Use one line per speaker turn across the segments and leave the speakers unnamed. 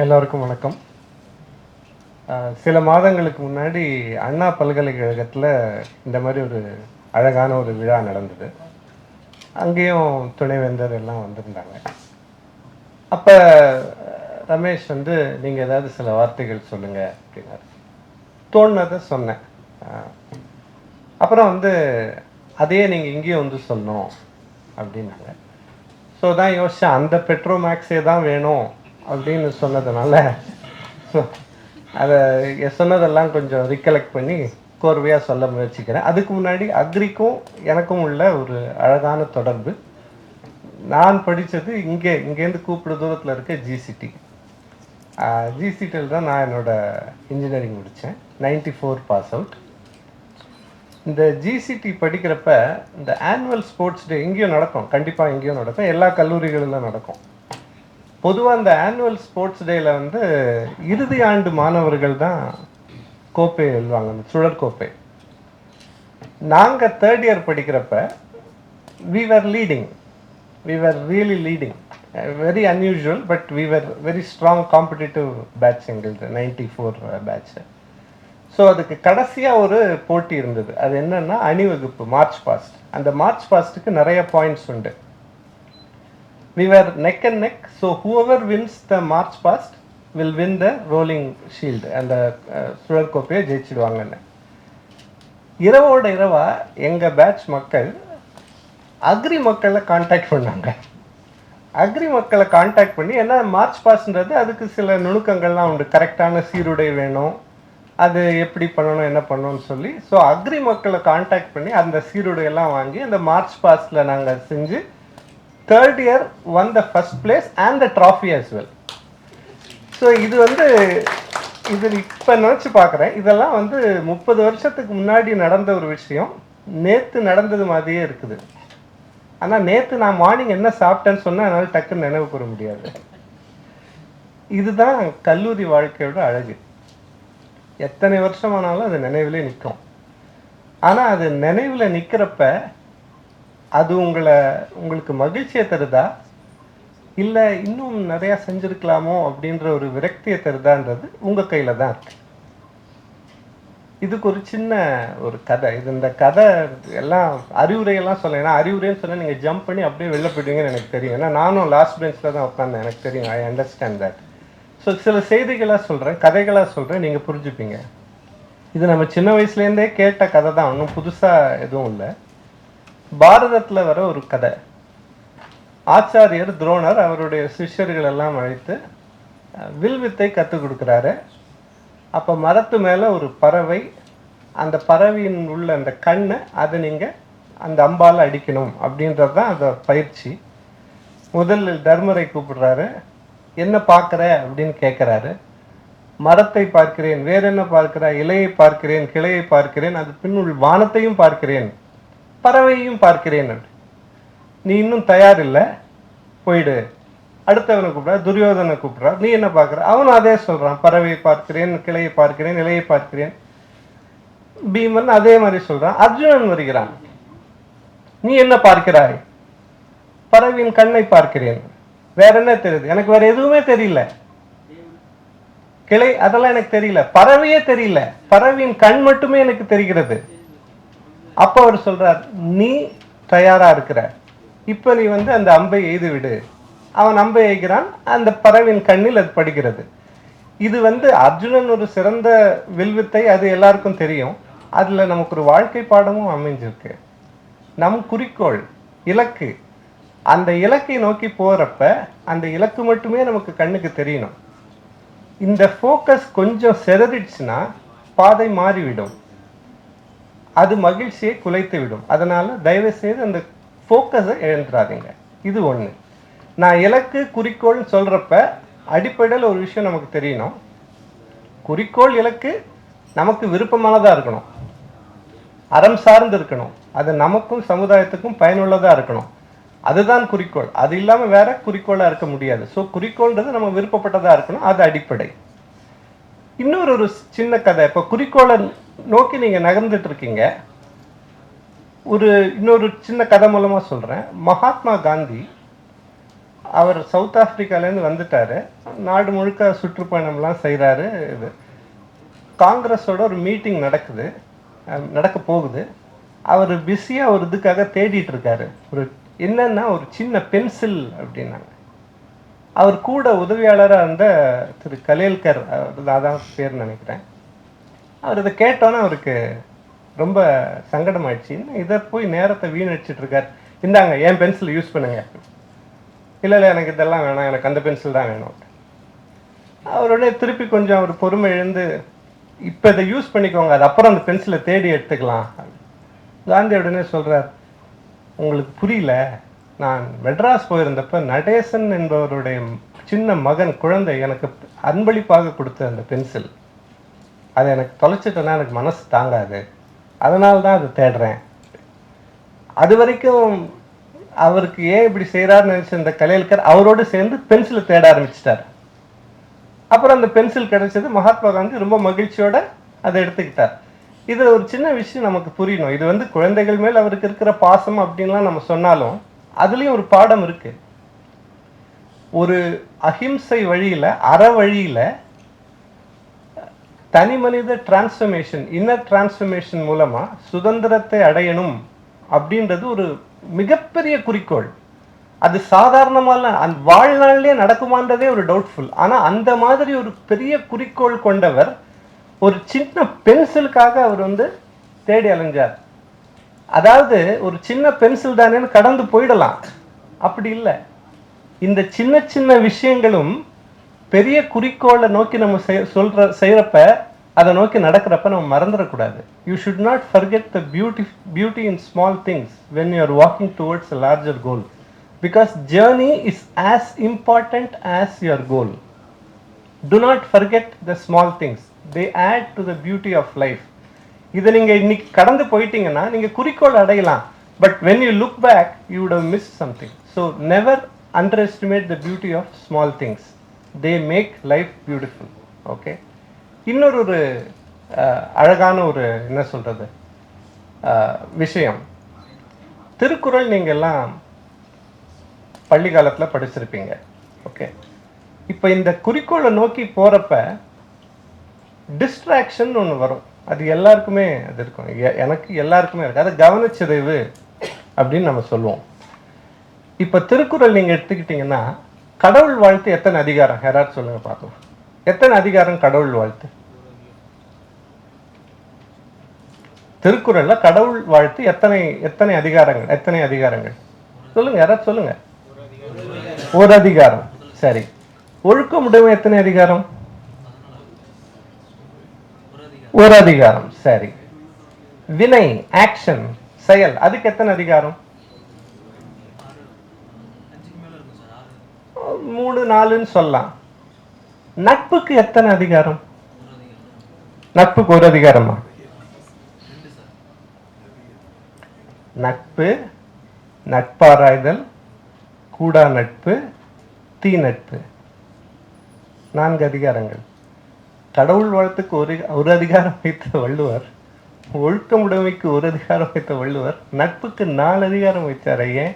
எல்லோருக்கும் வணக்கம். சில மாதங்களுக்கு முன்னாடி அண்ணா பல்கலைக்கழகத்தில் இந்த மாதிரி ஒரு அழகான ஒரு விழா நடந்தது. அங்கேயும் துணைவேந்தர் எல்லாம் வந்திருந்தாங்க. அப்போ ரமேஷ் வந்து நீங்கள் ஏதாவது சில வார்த்தைகள் சொல்லுங்கள் அப்படின்னாரு. தோணுனதை சொன்னேன். அப்புறம் வந்து அதையே நீங்கள் இங்கேயும் வந்து சொல்லணும் அப்படின்னாங்க. ஸோ தான் யோசித்தேன், அந்த பெட்ரோமேக்ஸே தான் வேணும் அப்படின்னு சொன்னதுனால அதை சொன்னதெல்லாம் கொஞ்சம் ரிகலெக்ட் பண்ணி கோர்வையாக சொல்ல முயற்சிக்கிறேன். அதுக்கு முன்னாடி அக்ரிக்கும் எனக்கும் உள்ள ஒரு அழகான தொடர்பு. நான் படித்தது இங்கேருந்து கூப்பிட தூரத்தில் இருக்க ஜிசிடி. ஜிசிடியில் தான் நான் என்னோடய இன்ஜினியரிங் முடித்தேன். 94 பாஸ் அவுட். இந்த ஜிசிடி படிக்கிறப்ப இந்த ஆனுவல் ஸ்போர்ட்ஸ் டே இங்கேயும் நடக்கும், கண்டிப்பாக இங்கேயும் நடக்கும், எல்லா கல்லூரிகளிலும் நடக்கும். பொதுவாக இந்த ஆனுவல் ஸ்போர்ட்ஸ் டேயில் வந்து இறுதி ஆண்டு மாணவர்கள் தான் கோப்பை வெல்வாங்க, அந்த சுழற்கோப்பை. நாங்கள் தேர்ட் இயர் படிக்கிறப்ப we were really leading, very unusual, but we were very strong competitive batch எங்களுது 94 பேட்ச். ஸோ அதுக்கு கடைசியாக ஒரு போட்டி இருந்தது. அது என்னன்னா அணிவகுப்பு, மார்ச் பாஸ்ட். அந்த மார்ச் பாஸ்ட்டுக்கு நிறைய பாயிண்ட்ஸ் உண்டு. We were neck and neck, so whoever wins the march past will win the rolling shield, அந்த சுழற்கோப்பையை ஜெயிச்சிடுவாங்கன்னு. இரவோட இரவா எங்கள் பேட்ச் மக்கள் அக்ரி மக்களை கான்டாக்ட் பண்ணாங்க. அக்ரி மக்களை கான்டாக்ட் பண்ணி, ஏன்னா மார்ச் பாஸ்ன்றது அதுக்கு சில நுணுக்கங்கள்லாம் உண்டு, கரெக்டான சீருடை வேணும், அது எப்படி பண்ணணும் என்ன பண்ணணும்னு சொல்லி. ஸோ அக்ரி மக்களை கான்டாக்ட் பண்ணி அந்த சீருடையெல்லாம் வாங்கி அந்த மார்ச் பாஸ்டில் நாங்கள் செஞ்சு third year one the first place and the trophy as well. So இது வந்து இது இப்போ நினச்சி பார்க்குறேன், இதெல்லாம் வந்து 30 வருஷத்துக்கு முன்னாடி நடந்த ஒரு விஷயம். நேற்று நடந்தது மாதிரியே இருக்குது. ஆனால் நேற்று நான் மார்னிங் என்ன சாப்பிட்டேன்னு சொன்னால் என்னால் டக்குன்னு நினைவு கூற முடியாது. இதுதான் கல்லூரி வாழ்க்கையோட அழகு. எத்தனை வருஷமானாலும் அது நினைவிலே நிற்கும். ஆனால் அது நினைவில் நிற்கிறப்ப அது உங்களுக்கு மகிழ்ச்சியை தருதா, இல்லை இன்னும் நிறையா செஞ்சுருக்கலாமோ அப்படின்ற ஒரு விரக்தியை தருதான்றது உங்கள் கையில் தான் இருக்கு. இதுக்கு ஒரு சின்ன ஒரு கதை. இந்த கதை எல்லாம் அறிவுரையெல்லாம் சொல்ல, ஏன்னா அறிவுரைன்னு சொன்னால் நீங்கள் ஜம்ப் பண்ணி அப்படியே வெளில போயிடுவீங்கன்னு எனக்கு தெரியும். ஏன்னா நானும் லாஸ்ட் பெஞ்சில் தான் உட்காந்தேன், எனக்கு தெரியும், ஐ அண்டர்ஸ்டாண்ட் தட். ஸோ சில செய்திகளாக சொல்கிறேன், கதைகளாக சொல்கிறேன், நீங்கள் புரிஞ்சுப்பீங்க. இது நம்ம சின்ன வயசுலேருந்தே கேட்ட கதை தான், ஒன்றும் புதுசாக எதுவும் இல்லை. பாரதத்தில் வர ஒரு கதை. ஆச்சாரியர் துரோணர் அவருடைய சிஷ்யர்கள் எல்லாம் அழைத்து வில்வித்தை கற்றுக் கொடுக்குறாரு. அப்போ மரத்து மேலே ஒரு பறவை, அந்த பறவையின் உள்ள அந்த கண்ணை அதை நீங்கள் அந்த அம்பால் அடிக்கணும் அப்படின்றது தான் அந்த பயிற்சி. முதலில் தர்மரை கூப்பிடுறாரு. என்ன பார்க்குற அப்படின்னு கேட்குறாரு. மரத்தை பார்க்கிறேன், வேற என்ன பார்க்கிற, இலையை பார்க்கிறேன், கிளையை பார்க்கிறேன், அது பின்னுள் வானத்தையும் பார்க்கிறேன், பறவையும் பார்க்கிறேன். நீ இன்னும் தயார் இல்லை, போயிடு. அடுத்தவனை கூப்பிட்றா, துரியோதனை கூப்பிட்றா, நீ என்ன பார்க்குற, அவனும் அதே சொல்கிறான், பறவையை பார்க்கிறேன், கிளையை பார்க்கிறேன், இலையை பார்க்கிறேன். பீமன் அதே மாதிரி சொல்கிறான். அர்ஜுனன் வருகிறான், நீ என்ன பார்க்கிறாய், பறவையின் கண்ணை பார்க்கிறேன், வேற என்ன தெரியுது, எனக்கு வேற எதுவுமே தெரியல, கிளை அதெல்லாம் எனக்கு தெரியல, பறவையே தெரியல, பறவையின் கண் மட்டுமே எனக்கு தெரிகிறது. அப்போ அவர் சொல்றார், நீ தயாரா இருக்கிற, இப்ப நீ வந்து அந்த அம்பை எய்து விடு. அவன் அம்பை எய்கிறான், அந்த பறவையின் கண்ணில் அது படுகிறது. இது வந்து அர்ஜுனன் ஒரு சிறந்த வில்வித்தை, அது எல்லாருக்கும் தெரியும். அதுல நமக்கு ஒரு வாழ்க்கை பாடமும் அமைஞ்சிருக்கு. நம் குறிக்கோள், இலக்கு, அந்த இலக்கை நோக்கி போறப்ப அந்த இலக்கு மட்டுமே நமக்கு கண்ணுக்கு தெரியணும். இந்த ஃபோக்கஸ் கொஞ்சம் செதறிடுச்சுன்னா பாதை மாறிவிடும், அது மகிழ்ச்சியை குலைத்து விடும். அதனால தயவு செய்து அந்த ஃபோக்கஸை இழந்துடாதீங்க. இது ஒன்று. நான் இலக்கு குறிக்கோள்னு சொல்கிறப்ப அடிப்படையில் ஒரு விஷயம் நமக்கு தெரியணும். குறிக்கோள் இலக்கு நமக்கு விருப்பமானதாக இருக்கணும், அறம் சார்ந்து இருக்கணும், அது நமக்கும் சமுதாயத்துக்கும் பயனுள்ளதாக இருக்கணும். அதுதான் குறிக்கோள். அது இல்லாமல் வேற குறிக்கோளாக இருக்க முடியாது. ஸோ குறிக்கோள்ன்றது நம்ம விருப்பப்பட்டதாக இருக்கணும், அது அடிப்படை. இன்னொரு சின்ன கதை. இப்போ குறிக்கோளை நோக்கி நீங்கள் நகர்ந்துட்டு இருக்கீங்க. இன்னொரு சின்ன கதை மூலமாக சொல்கிறேன். மகாத்மா காந்தி அவர் சவுத் ஆப்பிரிக்காலேருந்து வந்துட்டார், நாடு முழுக்க சுற்றுப்பயணம்லாம் செய்கிறாரு. இது காங்கிரஸோட ஒரு மீட்டிங் நடக்க போகுது. அவர் பிஸியாக ஒரு இதுக்காக தேடிட்டு இருக்காரு. என்னன்னா ஒரு சின்ன பென்சில் அப்படின்னாங்க. அவர் கூட உதவியாளராக இருந்த திரு கலேல்கர், அதான் பேர் நினைக்கிறேன். அவர் இதை கேட்டோன்னே அவருக்கு ரொம்ப சங்கடமாயிடுச்சு. இதை போய் நேரத்தை வீணடிச்சிட்டு இருக்கார். இந்தாங்க என் பென்சில் யூஸ் பண்ணுங்க. இல்லை எனக்கு இதெல்லாம் வேணாம், எனக்கு அந்த பென்சில் தான் வேணும். அவருடைய திருப்பி கொஞ்சம் அவர் பொறுமை எழுந்து, இப்போ இதை யூஸ் பண்ணிக்கோங்க, அது அப்புறம் அந்த பென்சிலை தேடி எடுத்துக்கலாம். காந்தி உடனே சொல்கிறார், உங்களுக்கு புரியல, நான் மெட்ராஸ் போயிருந்தப்ப நடேசன் என்பவருடைய சின்ன மகன் குழந்தை எனக்கு அன்பளிப்பாக கொடுத்த அந்த பென்சில், அதை எனக்கு தொலைச்சிட்டேன்னா எனக்கு மனசு தாங்காது, அதனால தான் அதை தேடுறேன். அது வரைக்கும் அவருக்கு ஏன் இப்படி செய்கிறாருன்னு நினச்ச இந்த கலேல்கர் அவரோடு சேர்ந்து பென்சிலை தேட ஆரம்பிச்சிட்டார். அப்புறம் அந்த பென்சில் கிடைச்சது. மகாத்மா காந்தி ரொம்ப மகிழ்ச்சியோட அதை எடுத்துக்கிட்டார். இது ஒரு சின்ன விஷயம் நமக்கு புரியணும். இது குழந்தைகள் மேல் அவருக்கு இருக்கிற பாசம் அப்படின்லாம் நம்ம சொன்னாலும் அதுலேயும் ஒரு பாடம் இருக்கு. ஒரு அஹிம்சை வழியில், அற வழியில் தனி மனித டிரான்ஸ்ஃபர்மேஷன், இன்னர் டிரான்ஸ்ஃபர்மேஷன் மூலமாக சுதந்திரத்தை அடையணும் அப்படின்றது ஒரு மிகப்பெரிய குறிக்கோள். அது சாதாரணமான அந்த வாழ்நாளிலே நடக்குமான்றதே ஒரு டவுட்ஃபுல். ஆனால் அந்த மாதிரி ஒரு பெரிய குறிக்கோள் கொண்டவர் ஒரு சின்ன பென்சிலுக்காக அவர் தேடி அலைஞ்சார். அதாவது ஒரு சின்ன பென்சில் தானேன்னு கடந்து போயிடலாம், அப்படி இல்லை. இந்த சின்ன சின்ன விஷயங்களும் பெரிய குறிக்கோளை நோக்கி நம்ம செய்கிறப்ப, அதை நோக்கி நடக்கிறப்ப நம்ம மறந்துடக்கூடாது. You should not forget the beauty in small things when you are walking towards a larger goal, because journey is as important as your goal. Do not forget the small things, they add to the beauty of life. இதை நீங்கள் இன்னைக்கு கடந்து போயிட்டீங்கன்னா நீங்கள் குறிக்கோள் அடையலாம், but when you look back you would have missed something. So never underestimate the beauty of small things, they make life beautiful. Okay, இன்னொரு அழகான ஒரு என்ன சொல்றது விஷயம், திருக்குறள் நீங்கள் எல்லாம் பள்ளி காலத்தில் படிச்சிருப்பீங்க. ஓகே, இப்போ இந்த குறிக்கோளை நோக்கி போகிறப்ப டிஸ்ட்ராக்ஷன் ஒன்று வரும். அது எல்லாருக்குமே அது இருக்கும், எனக்கு எல்லாருக்குமே இருக்கு. அது கவனச்சிதைவு அப்படின்னு நம்ம சொல்லுவோம். இப்போ திருக்குறள் நீங்கள் எடுத்துக்கிட்டிங்கன்னா கடவுள் வாழ்த்து எத்தனை அதிகாரம்? யாராவது சொல்லுங்க பார்க்கலாம். எத்தனை அதிகாரம் கடவுள் வாழ்த்து? திருக்குறள்ல கடவுள் வாழ்த்து எத்தனை அதிகாரங்கள்? எத்தனை அதிகாரங்கள் சொல்லுங்க, யாராவது சொல்லுங்க. ஒரு அதிகாரம். சரி. ஒழுக்கமுடைமை எத்தனை அதிகாரம்? ஒரு அதிகாரம். சரி. வினை, ஆக்ஷன், செயல், அதுக்கு எத்தனை அதிகாரம்? 3 4ன்னு சொல்லலாம். நட்புக்கு எத்தனை அதிகாரம்? நட்புக்கு ஒரு அதிகாரமா? நட்பு, நட்பாராய்தல், கூடா நட்பு, தீ நட்பு, 4 அதிகாரங்கள். கடவுள் வாழ்த்துக்கு ஒரு அதிகாரம் வைத்த வள்ளுவர், ஒழுக்கமுடைமைக்கு ஒரு அதிகாரம் வைத்த வள்ளுவர், நட்புக்கு 4 அதிகாரம் வைத்தார். ஏன்?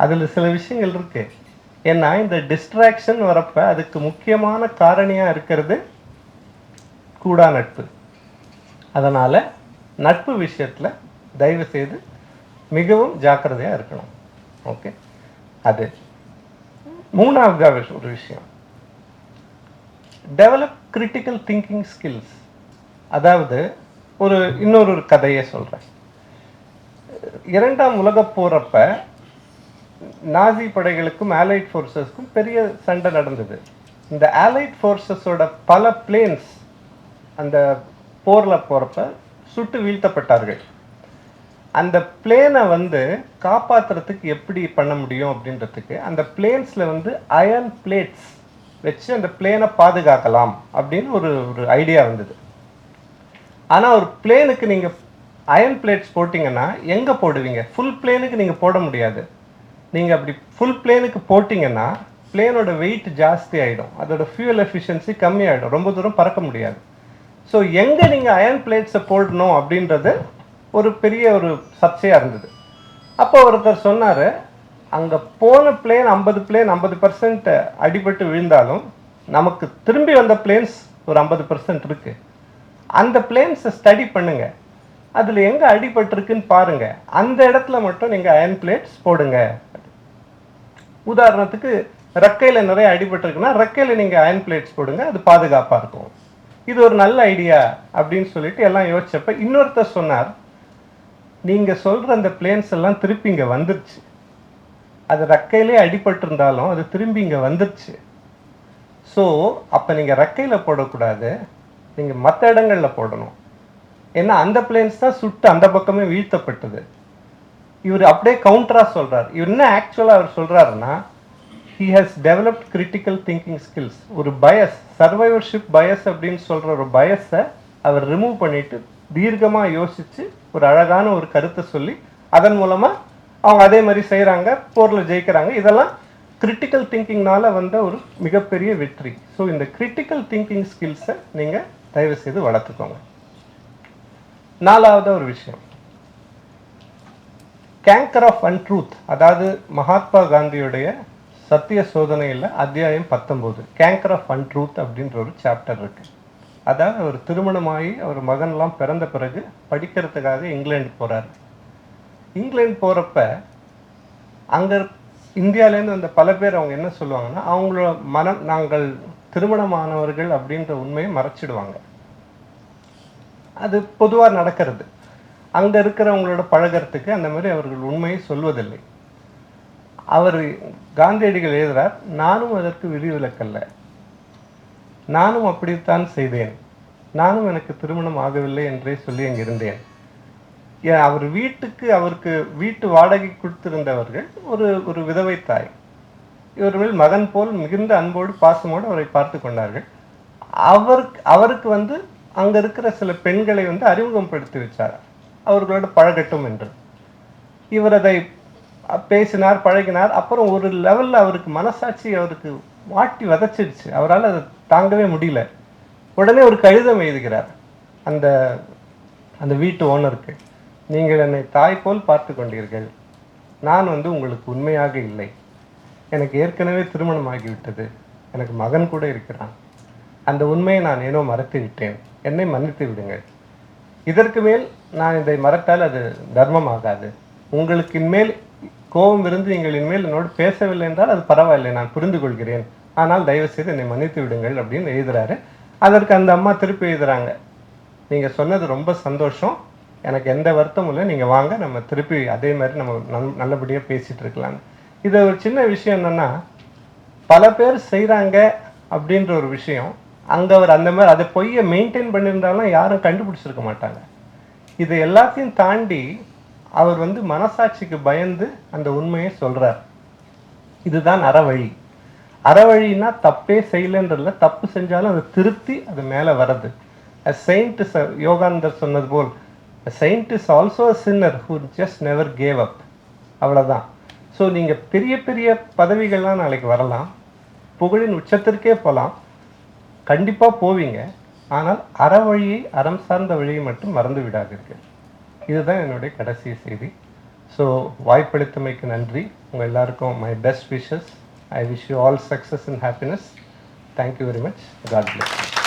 அதில் சில விஷயங்கள் இருக்கு. ஏன்னா இந்த டிஸ்ட்ராக்ஷன் வரப்ப அதுக்கு முக்கியமான காரணியா இருக்கிறது கூடா நட்பு. அதனால நட்பு விஷயத்துல தயவு செய்து மிகவும் ஜாக்கிரதையா இருக்கணும். ஓகே, அது 3வது ஒரு விஷயம், டெவலப் கிரிட்டிக்கல் திங்கிங் ஸ்கில்ஸ். அதாவது இன்னொரு கதையை சொல்றேன். 2ஆம் உலகப் போறப்ப நாசி படைகளுக்கும் ஆலைட் ஃபோர்ஸஸ்க்கும் பெரிய சண்டை நடந்தது. இந்த ஆலைட் ஃபோர்ஸஸோட பல பிளேன்ஸ் அந்த போர்ல போறப்ப சுட்டு வீழ்த்தப்பட்டார்கள். அந்த பிளேனை காப்பாற்றுறதுக்கு எப்படி பண்ண முடியும் அப்படின்றதுக்கு அந்த பிளேன்ஸில் அயர்ன் பிளேட்ஸ் வச்சு அந்த பிளேனை பாதுகாக்கலாம் அப்படின்னு ஒரு ஐடியா வந்தது. ஆனால் ஒரு பிளேனுக்கு நீங்கள் அயர்ன் பிளேட்ஸ் போட்டிங்கன்னா எங்கே போடுவீங்க? ஃபுல் பிளேனுக்கு நீங்கள் போட முடியாது. நீங்கள் அப்படி ஃபுல் பிளேனுக்கு போட்டிங்கன்னா பிளேனோட வெயிட் ஜாஸ்தி ஆகிடும், அதோட ஃபியூல் எஃபிஷியன்சி கம்மியாகிடும், ரொம்ப தூரம் பறக்க முடியாது. ஸோ எங்கே நீங்கள் அயர்ன் பிளேட்ஸை போடணும் அப்படின்றது ஒரு பெரிய சர்ச்சையாக இருந்தது. அப்போ ஒருத்தர் சொன்னார், அங்கே போன பிளேன் 50% அடிபட்டு விழுந்தாலும் நமக்கு திரும்பி வந்த பிளேன்ஸ் ஒரு 50% இருக்கு. அந்த பிளேன்ஸை ஸ்டடி பண்ணுங்க, அதில் எங்கே அடிபட்டிருக்குன்னு பாருங்க, அந்த இடத்துல மட்டும் நீங்கள் அயன் பிளேட்ஸ் போடுங்க. உதாரணத்துக்கு ரெக்கையில் நிறைய அடிபட்டிருக்குன்னா ரெக்கையில் நீங்கள் அயன் பிளேட்ஸ் போடுங்க, அது பாதுகாப்பாக இருக்கும். இது ஒரு நல்ல ஐடியா அப்படின்னு சொல்லிட்டு எல்லாம் யோசிச்சப்ப இன்னொருத்தர் சொன்னார், நீங்கள் சொல்கிற அந்த பிளேன்ஸ் எல்லாம் திருப்பி இங்கே வந்துருச்சு, அது ரெக்கையிலே அடிபட்டிருந்தாலும் அது திரும்பி இங்கே வந்துருச்சு. ஸோ அப்போ நீங்கள் ரெக்கையில் போடக்கூடாது, நீங்கள் மற்ற இடங்களில் போடணும். ஏன்னா அந்த பிளேன்ஸ் தான் சுட்டு அந்த பக்கமே வீழ்த்தப்பட்டது. இவர் அப்படியே கவுண்டராக சொல்கிறார். இவர் என்ன ஆக்சுவலாக அவர் சொல்கிறாருன்னா, he has developed critical thinking skills. ஒரு பயஸ், சர்வைவர்ஷிப் பயஸ் அப்படின்னு சொல்கிற ஒரு பயஸை அவர் ரிமூவ் பண்ணிட்டு தீர்க்கமாக யோசித்து ஒரு அழகான ஒரு கருத்தை சொல்லி அதன் மூலமாக அவங்க அதே மாதிரி செய்கிறாங்க, போரில் ஜெயிக்கிறாங்க. இதெல்லாம் கிரிட்டிக்கல் திங்கிங்னால வந்த ஒரு மிகப்பெரிய வெற்றி. ஸோ இந்த கிரிட்டிக்கல் திங்கிங் ஸ்கில்ஸை நீங்கள் தயவு செய்து வளர்த்துக்கோங்க. 4வது ஒரு விஷயம், கேங்கர் ஆஃப் அன்ட்ரூத், அதாவது மகாத்மா காந்தியுடைய சத்திய சோதனையில் அத்தியாயம் 19 கேங்கர் ஆஃப் அன்ட்ரூத் அப்படின்ற ஒரு சாப்டர் இருக்கு. அதாவது அவர் திருமணமாகி அவர் மகன்லாம் பிறந்த பிறகு படிக்கிறதுக்காக இங்கிலாந்து போகிறார். இங்கிலாந்து போகிறப்ப அங்கே இந்தியாவிலேருந்து வந்த பல பேர் அவங்க என்ன சொல்லுவாங்கன்னா, அவங்களோட மனம் நாங்கள் திருமணமானவர்கள் அப்படின்ற உண்மையை மறைச்சிடுவாங்க. அது பொதுவாக நடக்கிறது. அங்கே இருக்கிறவங்களோட பழகிறதுக்கு அந்த மாதிரி அவர்கள் உண்மையை சொல்வதில்லை. அவர் காந்தியடிகள் எழுதுகிறார், நானும் அதற்கு விதிவிலக்கல்ல, நானும் அப்படித்தான் செய்தேன், நானும் எனக்கு திருமணம் ஆகவில்லை என்றே சொல்லி அங்கே இருந்தேன். அவர் வீட்டுக்கு அவருக்கு வீட்டு வாடகை கொடுத்திருந்தவர்கள் ஒரு விதவை தாய். இவர்கள் மகன் போல் மிகுந்த அன்போடு பாசமோடு அவரை பார்த்து கொண்டார்கள். அவருக்கு வந்து அங்கே இருக்கிற சில பெண்களை வந்து அறிமுகப்படுத்தி வச்சார், அவர்களோட பழகட்டும் என்று. இவர் அதை பேசினார், பழகினார். அப்புறம் ஒரு லெவலில் அவருக்கு மனசாட்சி அவருக்கு வாட்டி வதச்சிடுச்சு, அவரால் அதை தாங்கவே முடியல. உடனே ஒரு கடிதம் எழுதுகிறார் அந்த அந்த வீட்டு ஓனருக்கு, நீங்கள் என்னை தாய் போல் பார்த்து கொண்டீர்கள், நான் வந்து உங்களுக்கு உண்மையாக இல்லை, எனக்கு ஏற்கனவே திருமணம் ஆகிவிட்டது, எனக்கு மகன் கூட இருக்கிறான், அந்த உண்மையை நான் ஏனோ மறைத்து விட்டேன், என்னை மன்னித்து விடுங்கள், இதற்கு மேல் நான் இதை மறைத்தால் அது தர்மம் ஆகாது, உங்களுக்கு இன்மேல் கோபம் இருந்து நீங்கள் இனிமேல் என்னோடு பேசவில்லை என்றால் அது பரவாயில்லை, நான் புரிந்து கொள்கிறேன், ஆனால் தயவு செய்து என்னை மன்னித்து விடுங்கள் அப்படின்னு எழுதுறாரு. அதற்கு அந்த அம்மா திருப்பி எழுதுறாங்க, நீங்கள் சொன்னது ரொம்ப சந்தோஷம், எனக்கு எந்த வருத்தமும் இல்லை, நீங்கள் வாங்க, நம்ம திருப்பி அதே மாதிரி நம்ம நல்லபடியாக பேசிகிட்டு இருக்கலான்னு. இது ஒரு சின்ன விஷயம் என்னென்னா, பல பேர் செய்கிறாங்க அப்படின்ற ஒரு விஷயம் அங்கே அவர் அந்த மாதிரி அதை பொய்யை மெயின்டைன் பண்ணியிருந்தாலும் யாரும் கண்டுபிடிச்சிருக்க மாட்டாங்க. இது எல்லாத்தையும் தாண்டி அவர் வந்து மனசாட்சிக்கு பயந்து அந்த உண்மையை சொல்கிறார். இதுதான் அறவழி. அறவழின்னா தப்பே செய்யலைன்றதில்ல, தப்பு செஞ்சாலும் அதை திருத்தி அது மேலே வர்றது. செயின்ட் யோகானந்தர் சொன்னது போல், saint is also a sinner who just never gave up, அவ்வளோதான். ஸோ நீங்கள் பெரிய பெரிய பதவிகள்லாம் நாளைக்கு வரலாம், புகழின் உச்சத்திற்கே போகலாம், கண்டிப்பாக போவீங்க, ஆனால் அறவழியை, அறம் சார்ந்த வழியை மட்டும் மறந்து விடாதீர்கள். இதுதான் என்னுடைய கடைசி செய்தி. ஸோ வாய்ப்பளித்தமைக்கு நன்றி. உங்கள் எல்லாருக்கும் my best wishes. I wish you all success and happiness. Thank you very much. God plus.